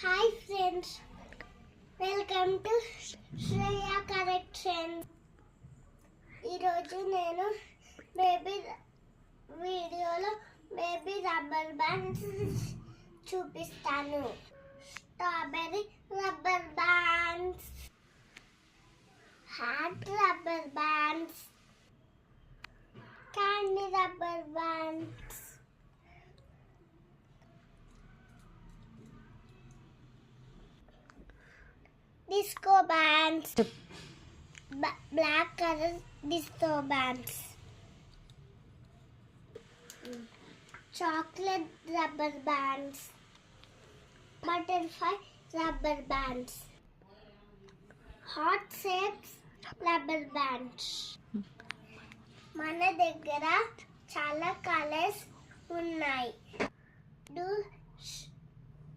Hi friends, welcome to Shreya corrections. ఈరోజు నేను వీడియోలో బేబీ రబ్బర్ బ్యాండ్స్ చూపిస్తాను. Strawberry rubber bands, heart rubber bands, candy rubber bands, disco bands, black color disco bands, chocolate rubber bands, butterfly rubber bands, heart shapes rubber bands. మన దగ్గర చాలా colours ఉన్నాయి.